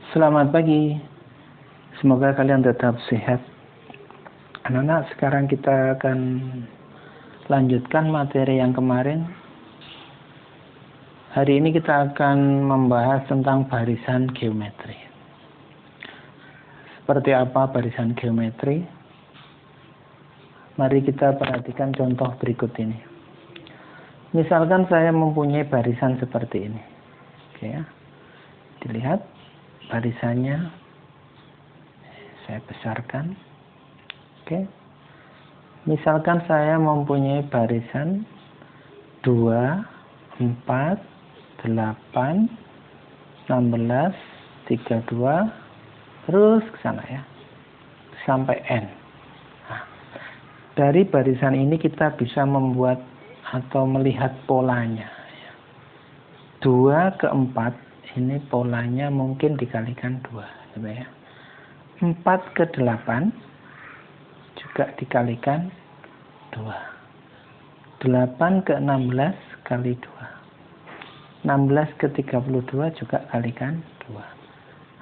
Selamat pagi, semoga kalian tetap sehat. Anak-anak, sekarang kita akan lanjutkan materi yang kemarin. Hari ini kita akan membahas tentang barisan geometri. Seperti apa barisan geometri? Mari kita perhatikan contoh berikut ini. Misalkan saya mempunyai barisan seperti ini. Oke ya. Dilihat barisannya, saya besarkan. Oke. Misalkan saya mempunyai barisan 2, 4, 8, 16, 32, terus ke sana ya, sampai N. Nah, dari barisan ini kita bisa membuat atau melihat polanya. 2 ke 4 ini polanya mungkin dikalikan 2, ya. 4 ke 8 juga dikalikan 2. 8 ke 16 kali 2. 16 ke 32 juga kalikan 2.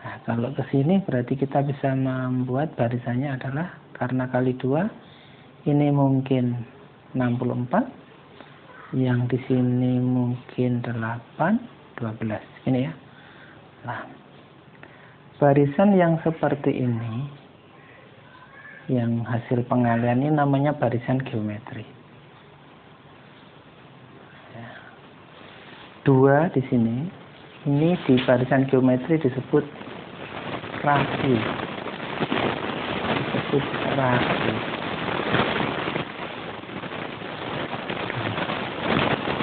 Nah, kalau ke sini berarti kita bisa membuat barisannya adalah, karena kali 2 ini mungkin 64, yang di sini mungkin 8, 12. Ini ya. Nah, barisan yang seperti ini, yang hasil pengalian ini namanya barisan geometri. 2 di sini, ini di barisan geometri disebut rasio. Disebut rasio.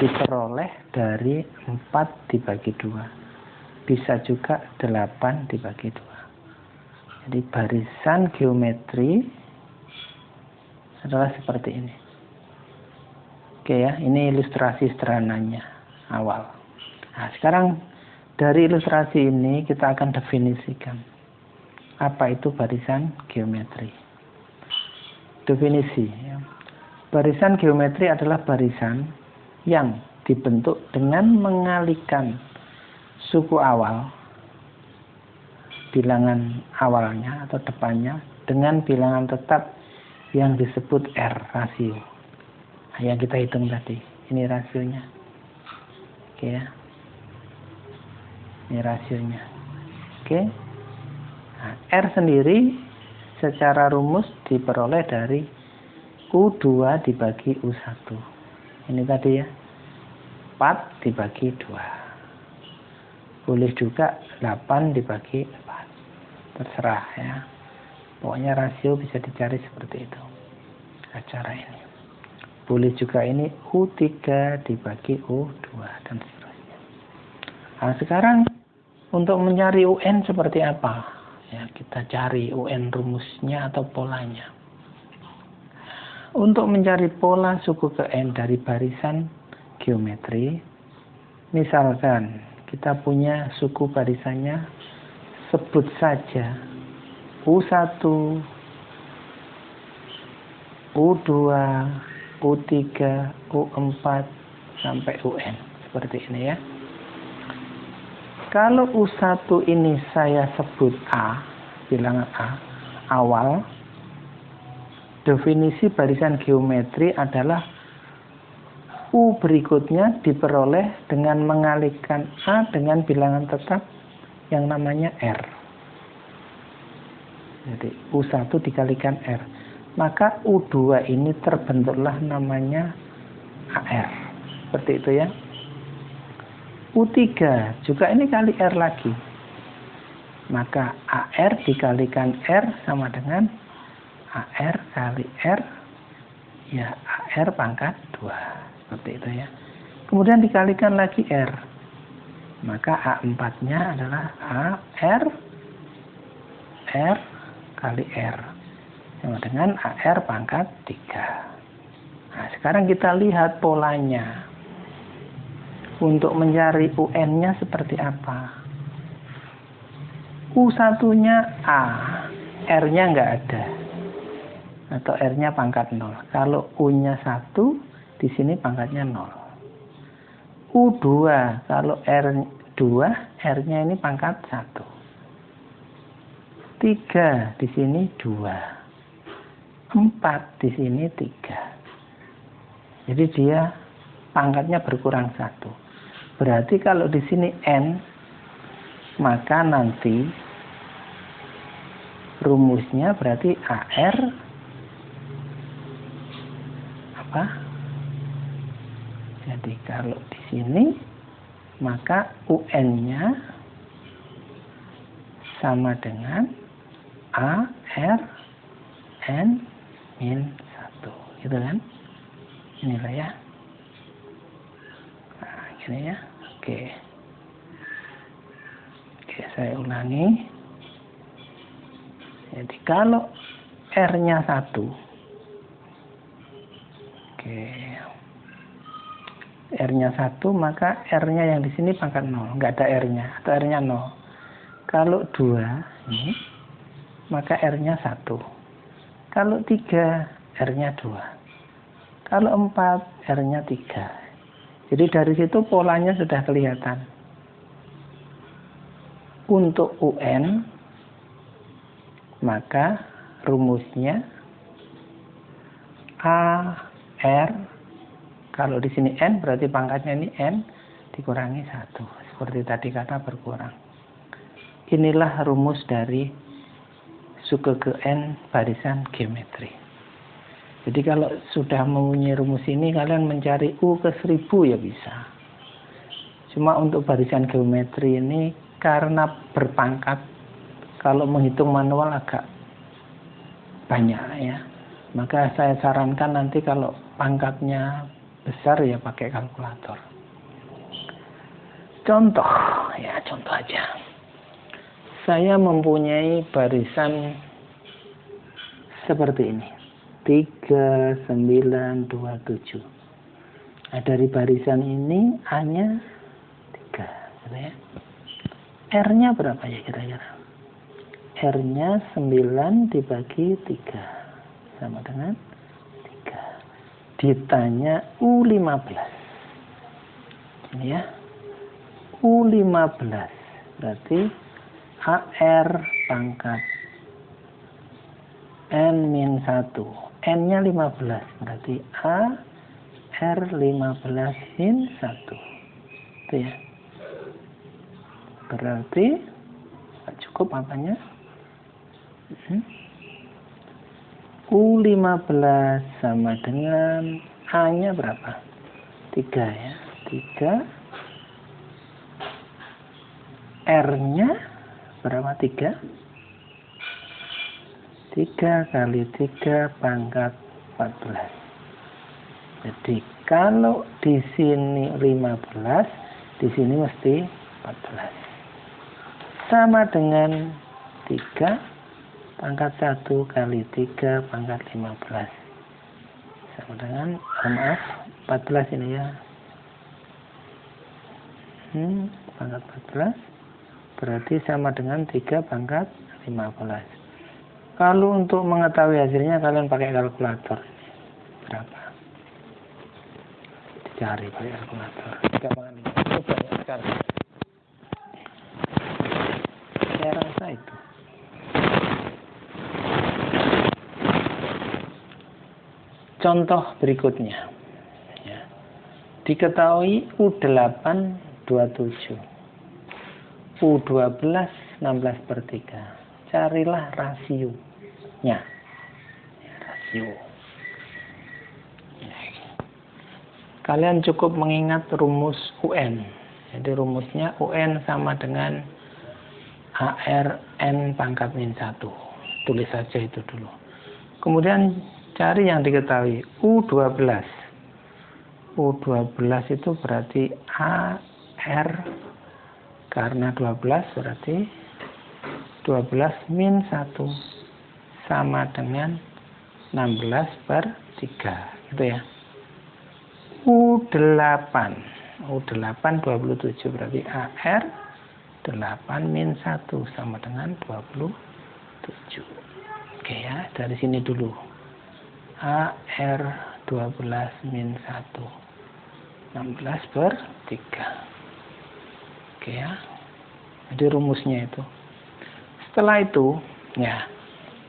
Diperoleh dari 4 dibagi 2. Bisa juga 8 dibagi 2. Jadi barisan geometri adalah seperti ini. Oke ya, ini ilustrasi sederhananya awal. Nah, sekarang dari ilustrasi ini kita akan definisikan apa itu barisan geometri. Definisi ya. Barisan geometri adalah barisan yang dibentuk dengan mengalihkan suku awal, bilangan awalnya atau depannya, dengan bilangan tetap yang disebut R, rasio. Nah, yang kita hitung tadi, ini rasionya. Oke ya. Ini rasionya. Oke. Nah, R sendiri secara rumus diperoleh dari U2 dibagi U1. Ini tadi ya. 4 dibagi 2. Boleh juga 8 dibagi 4. Terserah ya. Pokoknya rasio bisa dicari seperti itu. Cara ini. Boleh juga ini U3 dibagi U2 dan seterusnya. Nah, sekarang untuk mencari UN seperti apa? Ya, kita cari UN rumusnya atau polanya. Untuk mencari pola suku ke N dari barisan geometri, misalkan kita punya suku barisannya, sebut saja U1, U2, U3, U4, sampai UN. Seperti ini ya. Kalau U1 ini saya sebut A, bilangan A, awal, definisi barisan geometri adalah U berikutnya diperoleh dengan mengalihkan A dengan bilangan tetap yang namanya R. Jadi U1 dikalikan R. Maka U2 ini terbentuklah namanya AR. Seperti itu ya. U3 juga ini kali R lagi. Maka AR dikalikan R sama dengan AR kali R. Ya, AR pangkat 2. Seperti itu ya. Kemudian dikalikan lagi R. Maka A4-nya adalah AR R kali R. Sama dengan AR pangkat 3. Nah, sekarang kita lihat polanya. Untuk mencari UN-nya seperti apa? U1-nya A, R-nya nggak ada. Atau R-nya pangkat 0. Kalau U-nya 1, di sini pangkatnya 0. U2, kalau R2, R-nya ini pangkat 1. 3 di sini 2. 4 di sini 3. Jadi dia pangkatnya berkurang 1. Berarti kalau di sini n, maka nanti rumusnya berarti AR apa? Jadi kalau di sini maka UN-nya sama dengan AR N min 1. Gitu kan? Inilah ya. Nah, gini ya. Oke. Oke, saya ulangi. Jadi kalau R-nya 1. Oke. R-nya 1, maka R-nya yang di sini pangkat 0. Enggak ada R-nya, atau R-nya 0. Kalau 2, ini, maka R-nya 1. Kalau 3, R-nya 2. Kalau 4, R-nya 3. Jadi dari situ polanya sudah kelihatan. Untuk UN, maka rumusnya A, R, kalau di sini N, berarti pangkatnya ini N, dikurangi 1. Seperti tadi kata berkurang. Inilah rumus dari suku ke N barisan geometri. Jadi kalau sudah mempunyai rumus ini, kalian mencari U ke 1000 ya bisa. Cuma untuk barisan geometri ini, karena berpangkat, kalau menghitung manual agak banyak ya. Maka saya sarankan nanti kalau pangkatnya besar ya pakai kalkulator. Contoh, ya contoh aja. Saya mempunyai barisan seperti ini. 3, 9, 2, 7. Nah, dari barisan ini A-nya 3. Gitu ya. R-nya berapa ya kira-kira? R-nya 9 dibagi 3. Sama dengan 3. Ditanya U15. Ini ya. U15 berarti AR pangkat N min 1. N-nya 15 berarti AR 15 min 1. Itu ya. Berarti cukup apanya? U15 sama dengan A-nya berapa? 3 ya. 3. R-nya berapa? 3. 3 kali 3 pangkat 14. Jadi kalau di sini 15, di sini mesti 14. Sama dengan 3 pangkat 1 kali 3 pangkat 15. Sama dengan, maaf, 14 ini ya. Pangkat 14. Berarti sama dengan 3 pangkat 15. Kalau untuk mengetahui hasilnya, kalian pakai kalkulator. Berapa? Dicari pakai kalkulator. 3 pangkat 15. Itu banyak sekali. Saya rasa itu. Contoh berikutnya. Ya. Diketahui U8 27. U12 16/3. Carilah rasionya. Rasio. Kalian cukup mengingat rumus UN. Jadi rumusnya UN sama dengan AR N pangkat min 1. Tulis saja itu dulu. Kemudian cari yang diketahui U12. U12 itu berarti AR, karena 12 berarti 12 min 1 sama dengan 16/3. Gitu ya. U8 27 berarti AR 8 min 1 sama dengan 27. Oke ya, dari sini dulu. AR 12 min 1 16/3. Oke ya. Jadi rumusnya itu. Setelah itu Ya,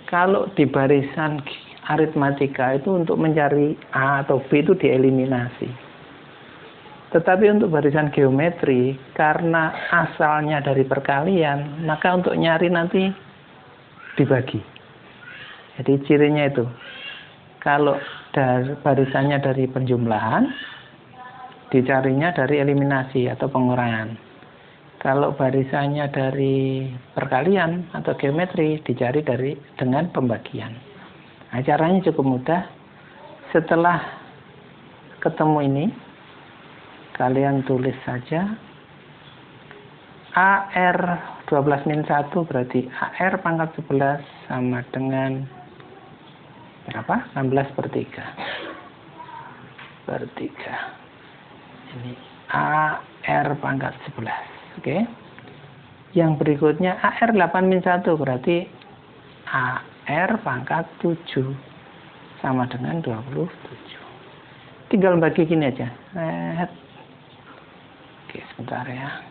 kalau di barisan aritmatika itu untuk mencari A atau B itu dieliminasi. Tetapi untuk barisan geometri, karena asalnya dari perkalian, maka untuk nyari nanti dibagi. Jadi cirinya itu, kalau barisannya dari penjumlahan, dicarinya dari eliminasi atau pengurangan. Kalau barisannya dari perkalian atau geometri, dicari dengan pembagian. Nah, caranya cukup mudah. Setelah ketemu ini, kalian tulis saja AR 12-1 berarti AR pangkat 11 sama dengan berapa? 16/3. Per 3. Ini AR pangkat 11. Oke. Yang berikutnya AR 8-1 berarti AR pangkat 7 sama dengan 27. Tinggal bagi gini aja. Oke, sebentar ya.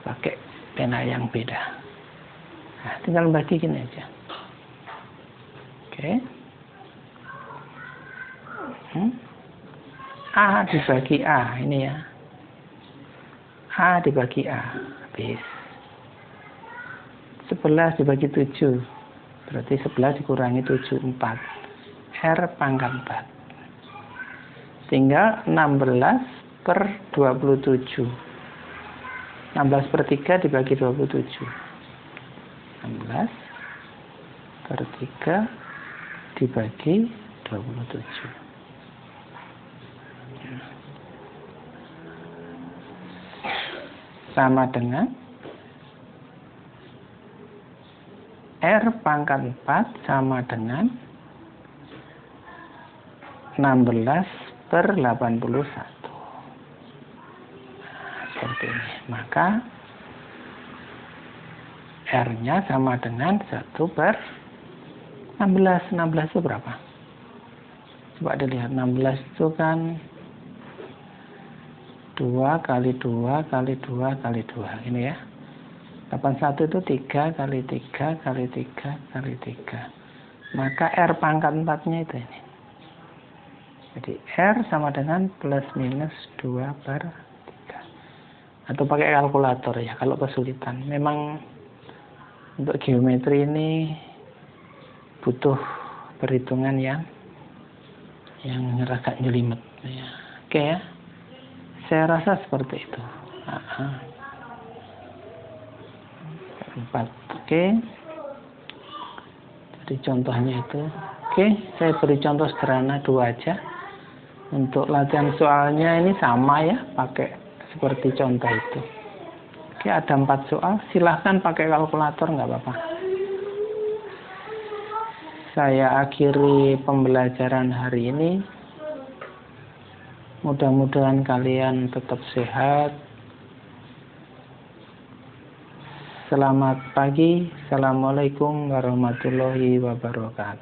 Pakai pena yang beda. Nah, tinggal bagi gini aja. Oke. A dibagi A, ini ya. A dibagi A, habis. 11 dibagi 7, berarti 11 dikurangi 7, 4. R pangkat 4. Tinggal 16/27. 16/3 dibagi 27. 16/3 dibagi 27. Sama dengan R pangkat 4 sama dengan 16/81. Seperti ini. Maka R-nya sama dengan 1/16. 16 itu berapa? Coba dilihat. 16 itu kan 2 kali 2 kali 2 kali 2. Ini ya. 81 itu 3 kali 3 kali 3 kali 3. Maka R pangkat 4-nya itu ini. Jadi R sama dengan plus minus 2/3. Atau pakai kalkulator ya kalau kesulitan. Memang untuk geometri ini butuh perhitungan yang agak jelimet ya. Oke ya. Saya rasa seperti itu. 4. Oke. Jadi contohnya itu. Oke, saya beri contoh sederhana 2 aja. Untuk latihan soalnya ini sama ya, pakai seperti contoh itu. Oke, ada 4 soal. Silahkan pakai kalkulator, nggak apa-apa. Saya akhiri pembelajaran hari ini. Mudah-mudahan kalian tetap sehat. Selamat pagi. Assalamualaikum warahmatullahi wabarakatuh.